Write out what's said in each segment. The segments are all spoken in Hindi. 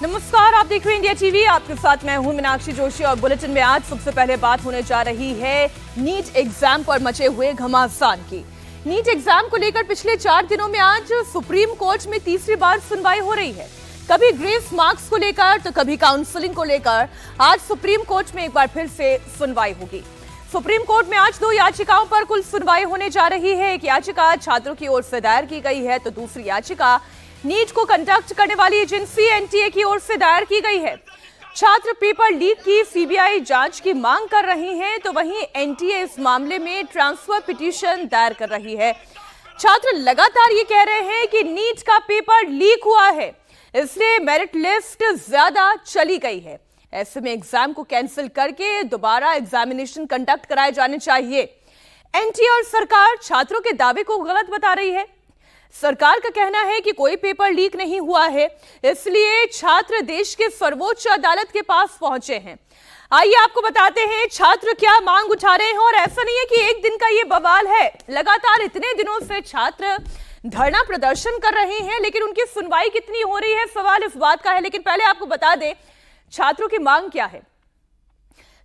नमस्कार, आप देख रहे हैं इंडिया टीवी। आपके साथ मैं हूं मीनाक्षी जोशी और बुलेटिन में आज सबसे पहले बात होने जा रही है नीट एग्जाम पर मचे हुए घमासान की। नीट एग्जाम को लेकर पिछले 4 दिनों में आज सुप्रीम कोर्ट में तीसरी बार सुनवाई हो रही है। कभी ग्रेस मार्क्स को लेकर तो कभी काउंसलिंग को लेकर आज सुप्रीम कोर्ट में एक बार फिर से सुनवाई होगी। सुप्रीम कोर्ट में आज 2 याचिकाओं पर कुल सुनवाई होने जा रही है। एक याचिका छात्रों की ओर से दायर की गई है तो दूसरी याचिका नीट को कंडक्ट करने वाली एजेंसी एनटीए की ओर से दायर की गई है। छात्र पेपर लीक की सीबीआई जांच की मांग कर रही हैं तो वहीं एनटीए इस मामले में ट्रांसफर पिटीशन दायर कर रही है। छात्र लगातार ये कह रहे हैं कि नीट का पेपर लीक हुआ है, इसलिए मेरिट लिस्ट ज्यादा चली गई है। ऐसे में एग्जाम को कैंसिल करके दोबारा एग्जामिनेशन कंडक्ट कराए जाने चाहिए। एनटीए और सरकार छात्रों के दावे को गलत बता रही है। सरकार का कहना है कि कोई पेपर लीक नहीं हुआ है, इसलिए छात्र देश के सर्वोच्च अदालत के पास पहुंचे हैं। आइए आपको बताते हैं छात्र क्या मांग उठा रहे हैं। और ऐसा नहीं है कि एक दिन का ये बवाल है, लगातार इतने दिनों से छात्र धरना प्रदर्शन कर रहे हैं, लेकिन उनकी सुनवाई कितनी हो रही है, सवाल इस बात का है। लेकिन पहले आपको बता दें छात्रों की मांग क्या है।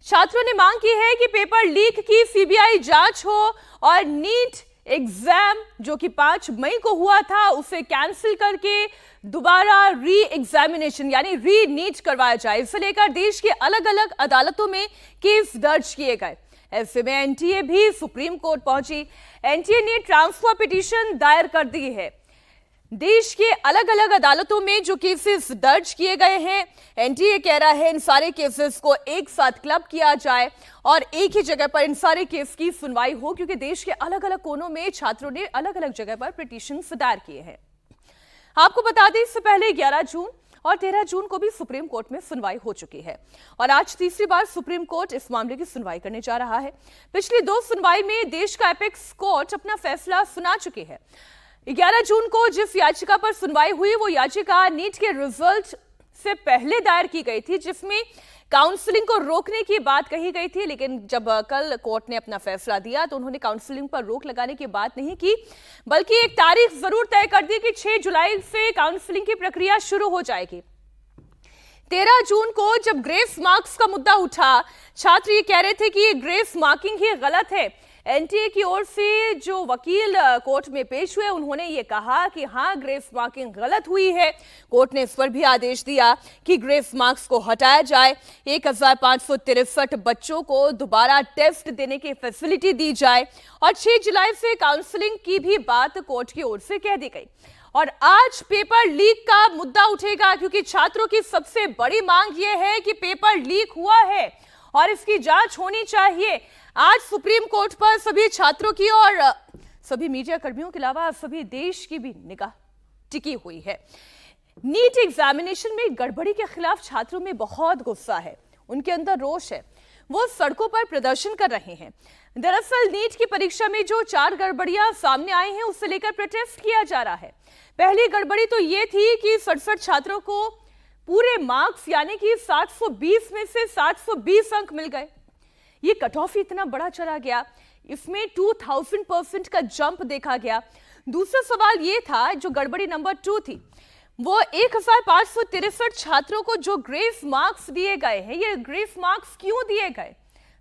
छात्रों ने मांग की है कि पेपर लीक की सीबीआई जांच हो और नीट एग्जाम जो कि 5 मई को हुआ था उसे कैंसिल करके दोबारा री एग्जामिनेशन यानी री नीट करवाया जाए। इसे लेकर देश के अलग अलग अदालतों में केस दर्ज किए गए। ऐसे में एनटीए भी सुप्रीम कोर्ट पहुंची। एनटीए ने ट्रांसफर पिटीशन दायर कर दी है। देश के अलग अलग अदालतों में जो केसेस दर्ज किए गए हैं, एनटीए कह रहा है इन सारे केसेस को एक साथ क्लब किया जाए और एक ही जगह पर इन सारे केस की सुनवाई हो, क्योंकि देश के अलग अलग कोनों में छात्रों ने अलग अलग जगह पर पिटीशन दायर किए हैं। आपको बता दें इससे पहले 11 जून और 13 जून को भी सुप्रीम कोर्ट में सुनवाई हो चुकी है और आज तीसरी बार सुप्रीम कोर्ट इस मामले की सुनवाई करने जा रहा है। पिछली 2 सुनवाई में देश का एपेक्स कोर्ट अपना फैसला सुना चुकी है। 11 जून को जिस याचिका पर सुनवाई हुई वो याचिका नीट के रिजल्ट से पहले दायर की गई थी, जिसमें काउंसलिंग को रोकने की बात कही गई थी। लेकिन जब कल कोर्ट ने अपना फैसला दिया तो उन्होंने काउंसलिंग पर रोक लगाने की बात नहीं की, बल्कि एक तारीख जरूर तय कर दी कि 6 जुलाई से काउंसलिंग की प्रक्रिया शुरू हो जाएगी। 13 जून को जब ग्रेस मार्क्स का मुद्दा उठा, छात्र ये कह रहे थे कि ये ग्रेस मार्किंग ही गलत है। एनटीए की ओर से जो वकील कोर्ट में पेश हुए उन्होंने ये कहा कि हाँ, ग्रेस मार्किंग गलत हुई है। कोर्ट ने इस पर भी आदेश दिया कि ग्रेस मार्क्स को हटाया जाए, 1563 बच्चों को दोबारा टेस्ट देने की फैसिलिटी दी जाए और 6 जुलाई से काउंसलिंग की भी बात कोर्ट की ओर से कह दी गई। और आज पेपर लीक का मुद्दा उठेगा, क्योंकि छात्रों की सबसे बड़ी मांग यह है कि पेपर लीक हुआ है और इसकी जांच होनी चाहिए। आज सुप्रीम कोर्ट पर सभी छात्रों की और सभी मीडिया कर्मियों के अलावा सभी देश की भी निगाह टिकी हुई है। नीट एग्जामिनेशन में गड़बड़ी के खिलाफ छात्रों में बहुत गुस्सा है, उनके अंदर रोष है, वो सड़कों पर प्रदर्शन कर रहे हैं। दरअसल नीट की परीक्षा में जो 4 गड़बड़ियां सामने आई हैं उससे लेकर प्रोटेस्ट किया जा रहा है। पहली गड़बड़ी तो ये थी कि 67 छात्रों को पूरे मार्क्स यानी कि 720 में से 720 अंक मिल गए। ये कट ऑफ इतना बड़ा चला गया, इसमें 2000% का जंप देखा गया। दूसरा सवाल ये था, जो गड़बड़ी नंबर 2 थी, वो 1563 छात्रों को जो ग्रेस मार्क्स दिए गए हैं, ये ग्रेस मार्क्स क्यों दिए गए?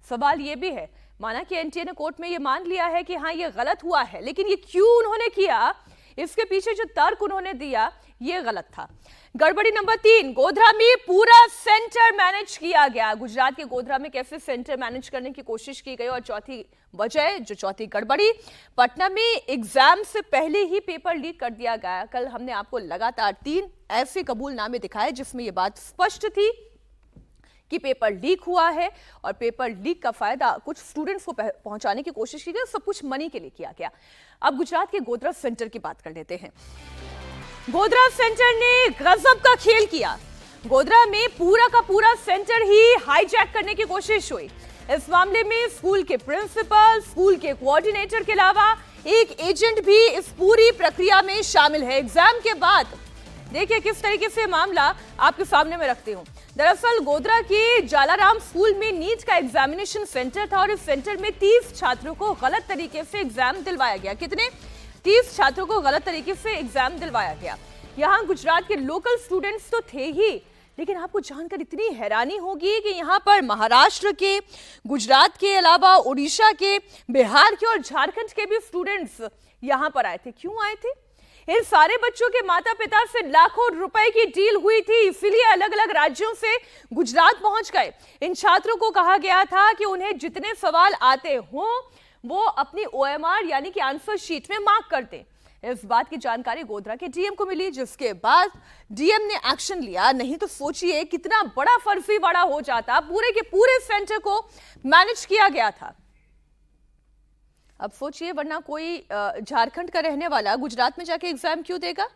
सवाल ये भी है। माना कि एनटीए ने कोर्ट में ये मान लिया है कि हाँ ये गलत हुआ है, लेकिन ये क्यों उन्होंने किया, इसके पीछे जो तर्क उन्होंने दिया ये गलत था। गड़बड़ी नंबर 3, गोधरा में पूरा सेंटर मैनेज किया गया। गुजरात के गोधरा में कैसे सेंटर मैनेज करने की कोशिश की गई। और चौथी गड़बड़ी, पटना में एग्जाम से पहले ही पेपर लीक कर दिया गया। कल हमने आपको लगातार 3 ऐसे कबूलनामे दिखाए जिसमें यह बात स्पष्ट थी कि पेपर लीक हुआ है और पेपर लीक का फायदा कुछ स्टूडेंट्स को पहुंचाने की कोशिश की गई, सब कुछ मनी के लिए किया गया। अब गुजरात के गोधरा सेंटर की बात कर लेते हैं। गोधरा सेंटर ने गजब का खेल किया। गोधरा में पूरा का पूरा सेंटर ही हाईजैक करने की कोशिश हुई। इस मामले में स्कूल के प्रिंसिपल, स्कूल के कोऑर्डिनेटर के अलावा एक एजेंट भी इस पूरी प्रक्रिया में शामिल है। एग्जाम के बाद देखिए किस तरीके से मामला आपके सामने में रखती हूं। दरअसल गोधरा के जालाराम स्कूल में नीट का एग्जामिनेशन सेंटर था और इस सेंटर में 30 छात्रों को गलत तरीके से एग्जाम दिलवाया गया। कितने? 30 छात्रों को गलत तरीके से एग्जाम दिलवाया गया। यहाँ गुजरात के लोकल स्टूडेंट्स तो थे ही, लेकिन आपको जानकर इतनी हैरानी होगी कि यहाँ पर महाराष्ट्र के, गुजरात के अलावा उड़ीसा के, बिहार के और झारखंड के भी स्टूडेंट्स यहाँ पर आए थे। क्यों आए थे? इन सारे बच्चों के माता पिता से लाखों रुपए की डील हुई थी, इसीलिए अलग अलग राज्यों से गुजरात पहुंच गए। इन छात्रों को कहा गया था कि उन्हें जितने सवाल आते हों वो अपनी OMR यानी कि आंसर शीट में मार्क कर दें। इस बात की जानकारी गोधरा के डीएम को मिली, जिसके बाद डीएम ने एक्शन लिया। नहीं तो सोचिए कितना बड़ा फर्जीवाड़ा हो जाता। पूरे के पूरे सेंटर को मैनेज किया गया था। अब सोचिए, वरना कोई झारखंड का रहने वाला गुजरात में जाके एग्जाम क्यों देगा?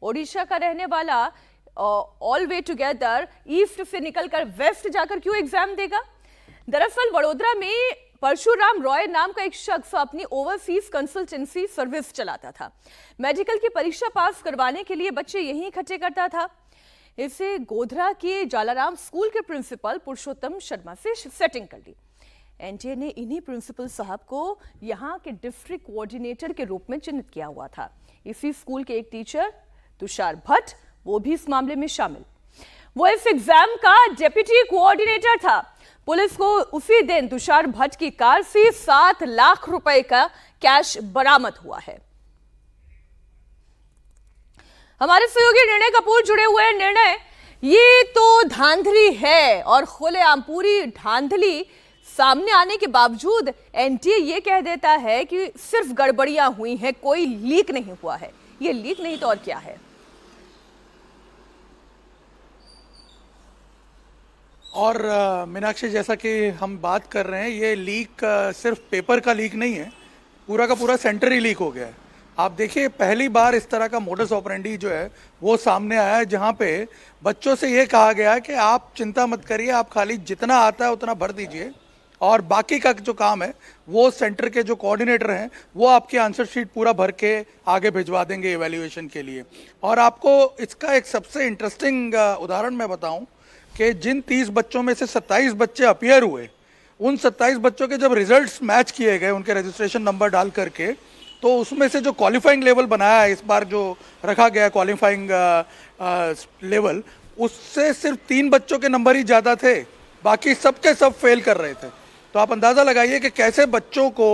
ओडिशा का रहने वाला ऑल वे टुगेदर ईस्ट से निकलकर वेस्ट जाकर क्यों एग्जाम देगा? दरअसल वडोदरा में परशुराम रॉय नाम का एक शख्स अपनी ओवरसीज कंसल्टेंसी सर्विस चलाता था। मेडिकल की परीक्षा पास करवाने के लिए बच्चे यहीं इकट्ठे करता था। इसे गोधरा के जालाराम स्कूल के प्रिंसिपल पुरुषोत्तम शर्मा से सेटिंग कर ली। एनटीए ने इन्हीं प्रिंसिपल साहब को यहाँ के डिस्ट्रिक्ट कोऑर्डिनेटर के रूप में चिन्हित किया हुआ था। इसी स्कूल के एक टीचर तुषार भट्ट, वो भी इस मामले में शामिल। वो इस एग्जाम का डेप्यूटी कोऑर्डिनेटर था। पुलिस को उसी दिन तुषार भट्ट की कार से 7 लाख रुपए का कैश बरामद हुआ है। हमारे सहयोगी निर्णय कपूर जुड़े हुए हैं। निर्णय, ये तो धांधली है और खुलेआम पूरी धांधली सामने आने के बावजूद एनटीए ये कह देता है कि सिर्फ गड़बड़ियां हुई हैं, कोई लीक नहीं हुआ है। ये लीक नहीं तो और क्या है? और मीनाक्षी, जैसा कि हम बात कर रहे हैं, ये लीक सिर्फ पेपर का लीक नहीं है, पूरा का पूरा सेंटर ही लीक हो गया है। आप देखिए, पहली बार इस तरह का मोडस ऑपरेंडी जो है वो सामने आया है, जहां पे बच्चों से ये कहा गया है कि आप चिंता मत करिए, आप खाली जितना आता है उतना भर दीजिए और बाकी का जो काम है वो सेंटर के जो कोऑर्डिनेटर हैं वो आपकी आंसर शीट पूरा भर के आगे भिजवा देंगे एवेल्युएशन के लिए। और आपको इसका एक सबसे इंटरेस्टिंग उदाहरण मैं बताऊं कि जिन 30 बच्चों में से 27 बच्चे अपीयर हुए, उन 27 बच्चों के जब रिजल्ट्स मैच किए गए उनके रजिस्ट्रेशन नंबर डाल करके, तो उसमें से जो क्वालिफाइंग लेवल बनाया है इस बार, जो रखा गया क्वालिफाइंग लेवल, उससे सिर्फ 3 बच्चों के नंबर ही ज़्यादा थे, बाकी सबके सब फेल कर रहे थे। तो आप अंदाज़ा लगाइए कि कैसे बच्चों को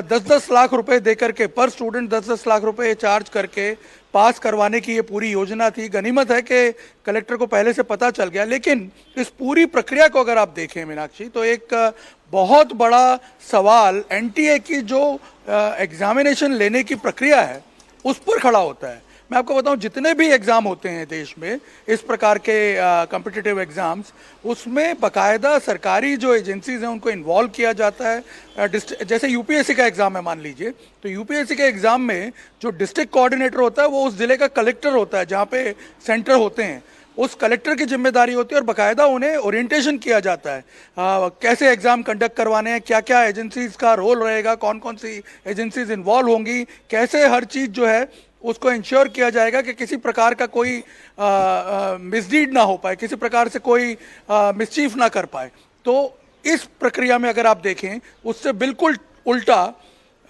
10-10 लाख रुपए दे करके, पर स्टूडेंट 10-10 लाख रुपए चार्ज करके पास करवाने की ये पूरी योजना थी। गनीमत है कि कलेक्टर को पहले से पता चल गया, लेकिन इस पूरी प्रक्रिया को अगर आप देखें मीनाक्षी, तो एक बहुत बड़ा सवाल एनटीए की जो एग्जामिनेशन लेने की प्रक्रिया है उस पर खड़ा होता है। मैं आपको बताऊं, जितने भी एग्ज़ाम होते हैं देश में, इस प्रकार के कॉम्पिटिटिव एग्ज़ाम्स, उसमें बाकायदा सरकारी जो एजेंसीज हैं उनको इन्वॉल्व किया जाता है। जैसे यूपीएससी का एग्ज़ाम है मान लीजिए, तो यूपीएससी के एग्ज़ाम में जो डिस्ट्रिक्ट कोऑर्डिनेटर होता है वो उस ज़िले का कलेक्टर होता है जहाँ पे सेंटर होते हैं। उस कलेक्टर की जिम्मेदारी होती है और बाकायदा उन्हें ओरिएंटेशन किया जाता है कैसे एग्ज़ाम कंडक्ट करवाने हैं, क्या क्या एजेंसीज का रोल रहेगा, कौन कौन सी एजेंसीज इन्वॉल्व होंगी, कैसे हर चीज़ जो है उसको इंश्योर किया जाएगा कि किसी प्रकार का कोई मिसडीड ना हो पाए, किसी प्रकार से कोई मिसचीफ ना कर पाए। तो इस प्रक्रिया में अगर आप देखें, उससे बिल्कुल उल्टा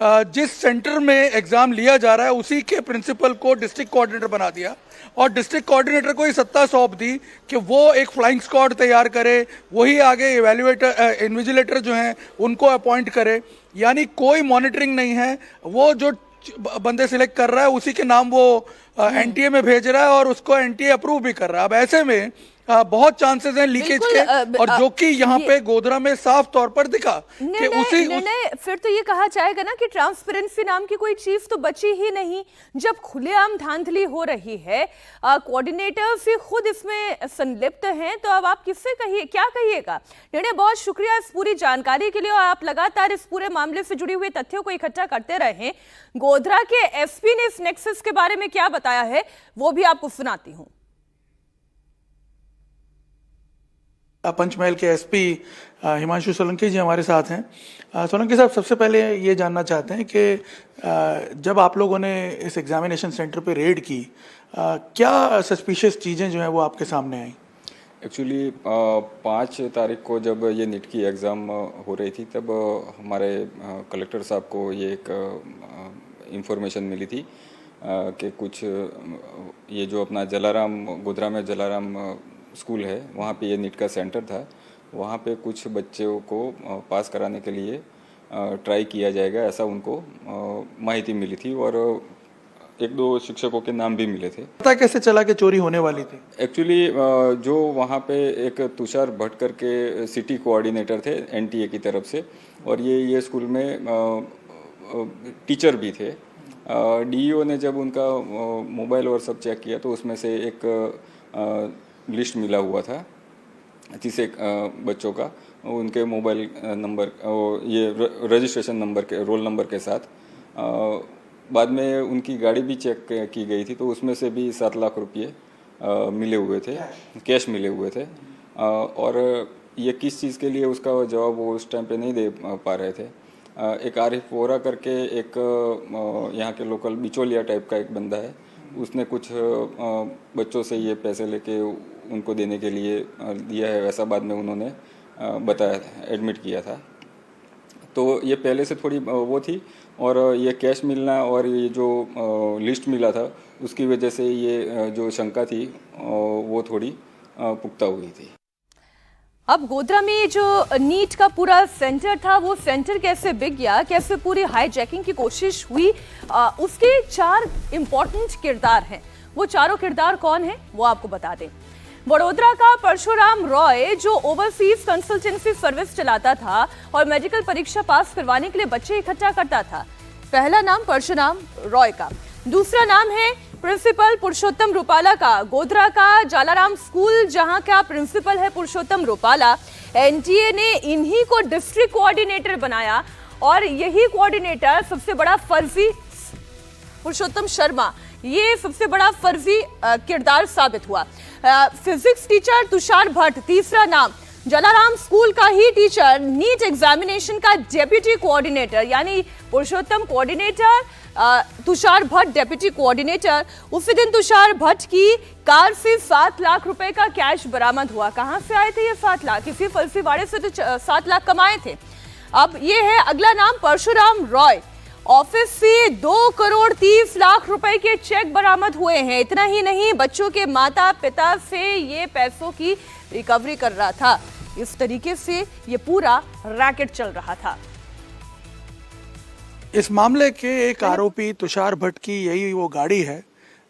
जिस सेंटर में एग्ज़ाम लिया जा रहा है उसी के प्रिंसिपल को डिस्ट्रिक्ट कोऑर्डिनेटर बना दिया और डिस्ट्रिक्ट कोऑर्डिनेटर को ही सत्ता सौंप दी कि वो एक फ्लाइंग स्क्वाड तैयार करे, वही आगे इवैल्यूएटर इन्विजिलेटर जो हैं उनको अपॉइंट करे। यानी कोई मॉनिटरिंग नहीं है, वो जो बंदे सिलेक्ट कर रहा है उसी के नाम वो एनटीए में भेज रहा है और उसको एनटीए अप्रूव भी कर रहा है। अब ऐसे में बहुत चांसेस हैं लीकेज के, और जो कि यहाँ पे गोधरा में साफ तौर पर दिखा कि फिर तो ये कहा जाएगा ना कि ट्रांसपेरेंसी नाम की कोई चीज तो बची ही नहीं। जब खुलेआम धांधली हो रही है, कोऑर्डिनेटर्स भी खुद इसमें संलिप्त हैं, तो अब आप किससे क्या कहिएगा? निर्णय, बहुत शुक्रिया इस पूरी जानकारी के लिए और आप लगातार इस पूरे मामले से जुड़ी हुई तथ्यों को इकट्ठा करते रहे। गोधरा के एसपी ने इस नेक्सस के बारे में क्या बताया है वो भी आपको सुनाती हूँ। पंचमहल के एसपी हिमांशु सोलंकी जी हमारे साथ हैं। सोलंकी साहब, सबसे पहले ये जानना चाहते हैं कि जब आप लोगों ने इस एग्जामिनेशन सेंटर पे रेड की, क्या सस्पिशियस चीज़ें जो हैं वो आपके सामने आई? एक्चुअली 5 तारीख को जब ये नीट की एग्ज़ाम हो रही थी, तब हमारे कलेक्टर साहब को ये एक इंफॉर्मेशन मिली थी कि कुछ ये जो अपना जलाराम, गोधरा में जलाराम स्कूल है, वहाँ पे ये नीट का सेंटर था। वहाँ पे कुछ बच्चों को पास कराने के लिए ट्राई किया जाएगा, ऐसा उनको माहिती मिली थी और एक दो शिक्षकों के नाम भी मिले थे। पता कैसे चला कि चोरी होने वाली थी? एक्चुअली जो वहाँ पे एक तुषार भट्ट करके सिटी कोऑर्डिनेटर थे एनटीए की तरफ से, और ये स्कूल में टीचर भी थे। डीईओ ने जब उनका मोबाइल और सब चेक किया तो उसमें से एक लिस्ट मिला हुआ था 30 बच्चों का, उनके मोबाइल नंबर ये रजिस्ट्रेशन नंबर के रोल नंबर के साथ। बाद में उनकी गाड़ी भी चेक की गई थी तो उसमें से भी 7 लाख रुपये मिले हुए थे, कैश मिले हुए थे। और ये किस चीज़ के लिए, उसका जवाब वो उस टाइम पे नहीं दे पा रहे थे। एक आरिफ वोरा करके एक यहाँ के लोकल बिचौलिया टाइप का एक बंदा है, उसने कुछ बच्चों से ये पैसे लेके उनको देने के लिए दिया है, ऐसा बाद में उन्होंने बताया, एडमिट किया था। तो ये पहले से थोड़ी वो थी, और ये कैश मिलना और ये जो लिस्ट मिला था उसकी वजह से ये जो शंका थी वो थोड़ी पुख्ता हुई थी। अब गोधरा में जो नीट का पूरा सेंटर था, वो सेंटर कैसे बिक गया, कैसे पूरी हाईजैकिंग की कोशिश हुई, उसके 4 इंपॉर्टेंट किरदार हैं। वो चारों किरदार कौन हैं वो आपको बता दें। वडोदरा का परशुराम रॉय, जो ओवरसीज कंसल्टेंसी सर्विस चलाता था और मेडिकल परीक्षा पास करवाने के लिए बच्चे इकट्ठा करता था। पहला नाम परशुराम रॉय का। दूसरा नाम है प्रिंसिपल पुरुषोत्तम रूपाला का। गोधरा का जालाराम स्कूल, जहां का प्रिंसिपल है पुरुषोत्तम रूपाला, एनटीए ने इन्हीं को डिस्ट्रिक्ट कोऑर्डिनेटर बनाया, और यही कोऑर्डिनेटर सबसे बड़ा फर्जी, पुरुषोत्तम शर्मा, ये सबसे बड़ा फर्जी किरदार साबित हुआ। फिजिक्स टीचर तुषार भट्ट, तीसरा नाम, जलाराम स्कूल का ही टीचर, नीट एग्जामिनेशन का डेप्यूटी कोऑर्डिनेटर, यानी Purushottam coordinator, Tushar Bhatt deputy coordinator. उसी दिन तुषार भट्ट की कार से 7 लाख रुपए का कैश बरामद हुआ। कहां से आए थे ये 7 लाख? किसी फर्जीवाड़े से तो 7 लाख कमाए थे। अब ये है अगला नाम, परशुराम रॉय। ऑफिस से 2 करोड़ 30 लाख रुपए के चेक बरामद हुए हैं। इतना ही नहीं, बच्चों के माता पिता से ये पैसों की रिकवरी कर रहा था। इस तरीके से ये पूरा रैकेट चल रहा था। इस मामले के एक आरोपी तुषार भट्ट की यही वो गाड़ी है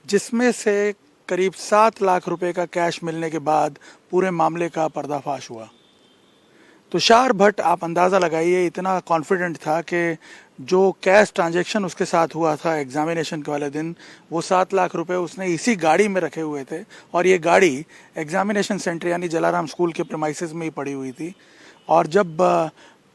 जिसमें से करीब 7 लाख रुपए का कैश मिलने के बाद पूरे मामले का पर्दाफाश हुआ। तुषार भट्ट, आप अंदाज़ा लगाइए, इतना कॉन्फिडेंट था कि जो कैश ट्रांजैक्शन उसके साथ हुआ था एग्जामिनेशन के वाले दिन, वो 7 लाख रुपए उसने इसी गाड़ी में रखे हुए थे, और ये गाड़ी एग्जामिनेशन सेंटर यानी जलाराम स्कूल के प्रीमाइसेस में ही पड़ी हुई थी। और जब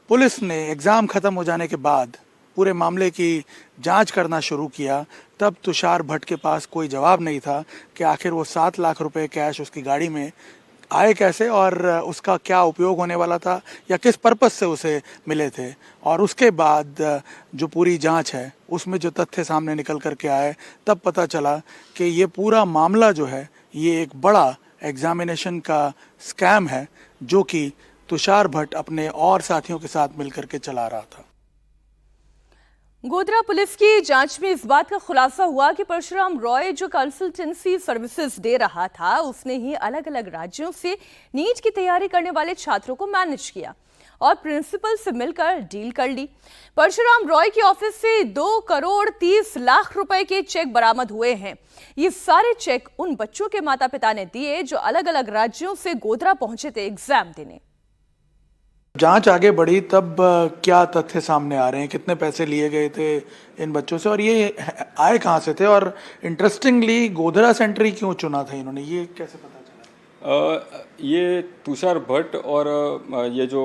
पुलिस ने एग्ज़ाम ख़त्म हो जाने के बाद पूरे मामले की जांच करना शुरू किया, तब तुषार भट्ट के पास कोई जवाब नहीं था कि आखिर वो 7 लाख रुपए कैश उसकी गाड़ी में आए कैसे, और उसका क्या उपयोग होने वाला था, या किस पर्पस से उसे मिले थे। और उसके बाद जो पूरी जांच है उसमें जो तथ्य सामने निकल कर के आए, तब पता चला कि ये पूरा मामला जो है ये एक बड़ा एग्जामिनेशन का स्कैम है, जो कि तुषार भट्ट अपने और साथियों के साथ मिलकर के चला रहा था। गोधरा पुलिस की जांच में इस बात का खुलासा हुआ कि परशुराम रॉय जो कंसल्टेंसी सर्विसेज दे रहा था, उसने ही अलग अलग राज्यों से नीट की तैयारी करने वाले छात्रों को मैनेज किया और प्रिंसिपल से मिलकर डील कर ली। परशुराम रॉय के ऑफिस से 2 करोड़ 30 लाख रुपए के चेक बरामद हुए हैं। ये सारे चेक उन बच्चों के माता पिता ने दिए जो अलग अलग राज्यों से गोधरा पहुंचे थे एग्जाम देने। जांच आगे बढ़ी तब क्या तथ्य सामने आ रहे हैं, कितने पैसे लिए गए थे इन बच्चों से, और ये आए कहाँ से थे, और इंटरेस्टिंगली गोधरा सेंटर ही क्यों चुना था इन्होंने, ये कैसे पता चला? ये तुषार भट्ट और ये जो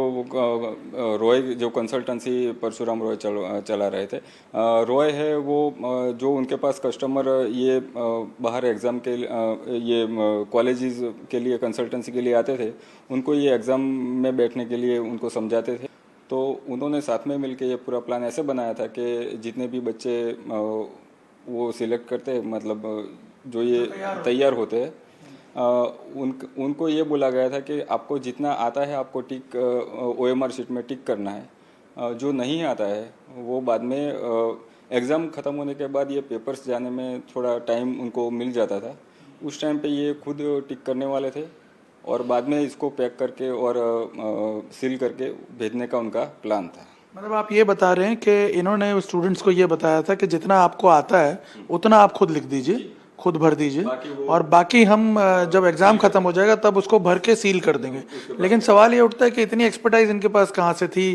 रॉय जो कंसल्टेंसी परशुराम रॉय चला रहे थे, रॉय है वो जो उनके पास कस्टमर ये बाहर एग्ज़ाम के ये कॉलेजेस के लिए कंसल्टेंसी के लिए आते थे, उनको ये एग्ज़ाम में बैठने के लिए उनको समझाते थे। तो उन्होंने साथ में मिलके ये पूरा प्लान ऐसे बनाया था कि जितने भी बच्चे वो सिलेक्ट करते, मतलब जो ये तैयार होते हैं, उनको ये बोला गया था कि आपको जितना आता है आपको टिक OMR शीट में टिक करना है, जो नहीं आता है वो बाद में एग्ज़ाम ख़त्म होने के बाद ये पेपर्स जाने में थोड़ा टाइम उनको मिल जाता था, उस टाइम पे ये खुद टिक करने वाले थे और बाद में इसको पैक करके और सील करके भेजने का उनका प्लान था। मतलब आप ये बता रहे हैं कि इन्होंने स्टूडेंट्स को ये बताया था कि जितना आपको आता है उतना आप खुद लिख दीजिए, खुद भर दीजिए, और बाकी हम जब एग्जाम खत्म हो जाएगा तब उसको भर के सील कर देंगे। लेकिन सवाल ये उठता है कि इतनी एक्सपर्टाइज इनके पास कहाँ से थी,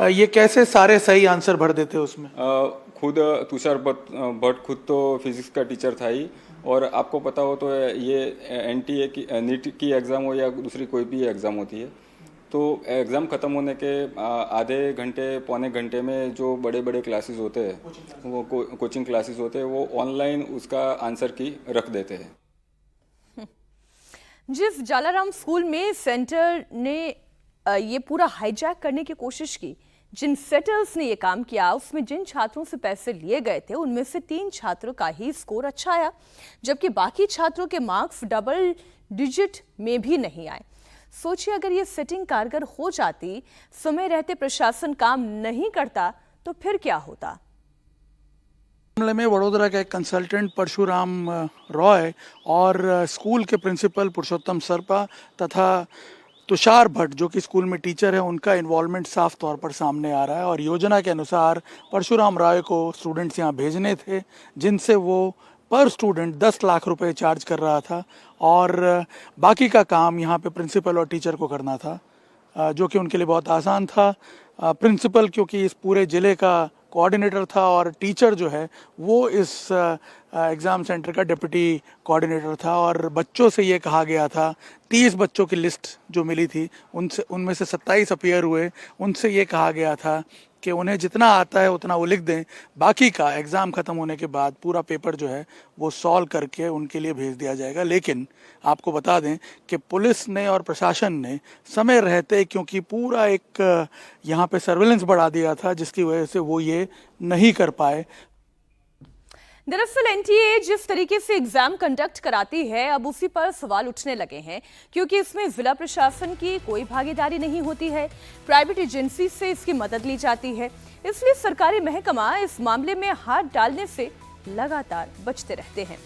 ये कैसे सारे सही आंसर भर देते उसमें? खुद तुषार भट्ट खुद तो फिजिक्स का टीचर था ही, और आपको पता हो तो ये एनटीए की नीट की एग्ज़ाम हो या दूसरी कोई भी एग्ज़ाम होती है, तो एग्ज़ाम ख़त्म होने के आधे घंटे पौने घंटे में जो बड़े बड़े क्लासेस होते हैं, वो कोचिंग क्लासेस होते हैं, वो ऑनलाइन उसका आंसर की रख देते हैं। जिस जालाराम स्कूल में सेंटर ने ये पूरा हाईजैक करने की कोशिश की, जिन सेटर्स ने ये काम किया, उसमें जिन छात्रों से पैसे लिए गए थे उनमें से 3 छात्रों का ही स्कोर अच्छा आया, जबकि बाकी छात्रों के मार्क्स डबल डिजिट में भी नहीं आए। सोचिए अगर ये सेटिंग कारगर हो जाती, समय रहते प्रशासन काम नहीं करता, तो फिर क्या होता? मामले में वडोदरा का एक कंसल्टेंट परशुराम रॉय और स्कूल के प्रिंसिपल पुरुषोत्तम सरपा तथा तुषार भट्ट जो कि स्कूल में टीचर है, उनका इन्वॉल्वमेंट साफ तौर पर सामने आ रहा है। और योजना के अनुसार परशुराम रॉय को स्टूडेंट्स यहाँ भेजने थे, जिनसे वो पर स्टूडेंट 10 लाख रुपए चार्ज कर रहा था, और बाकी का काम यहाँ पे प्रिंसिपल और टीचर को करना था, जो कि उनके लिए बहुत आसान था। प्रिंसिपल क्योंकि इस पूरे ज़िले का कोऑर्डिनेटर था, और टीचर जो है वो इस एग्ज़ाम सेंटर का डिप्टी कोऑर्डिनेटर था। और बच्चों से ये कहा गया था, 30 बच्चों की लिस्ट जो मिली थी उनमें से 27 अपीयर हुए, उनसे ये कहा गया था कि उन्हें जितना आता है उतना वो लिख दें, बाकी का एग्ज़ाम ख़त्म होने के बाद पूरा पेपर जो है वो सॉल्व करके उनके लिए भेज दिया जाएगा। लेकिन आपको बता दें कि पुलिस ने और प्रशासन ने समय रहते, क्योंकि पूरा एक यहाँ पे सर्वेलेंस बढ़ा दिया था, जिसकी वजह से वो ये नहीं कर पाए। दरअसल एनटीए जिस तरीके से एग्जाम कंडक्ट कराती है, अब उसी पर सवाल उठने लगे हैं, क्योंकि इसमें जिला प्रशासन की कोई भागीदारी नहीं होती है, प्राइवेट एजेंसी से इसकी मदद ली जाती है। इसलिए सरकारी महकमा इस मामले में हाथ डालने से लगातार बचते रहते हैं।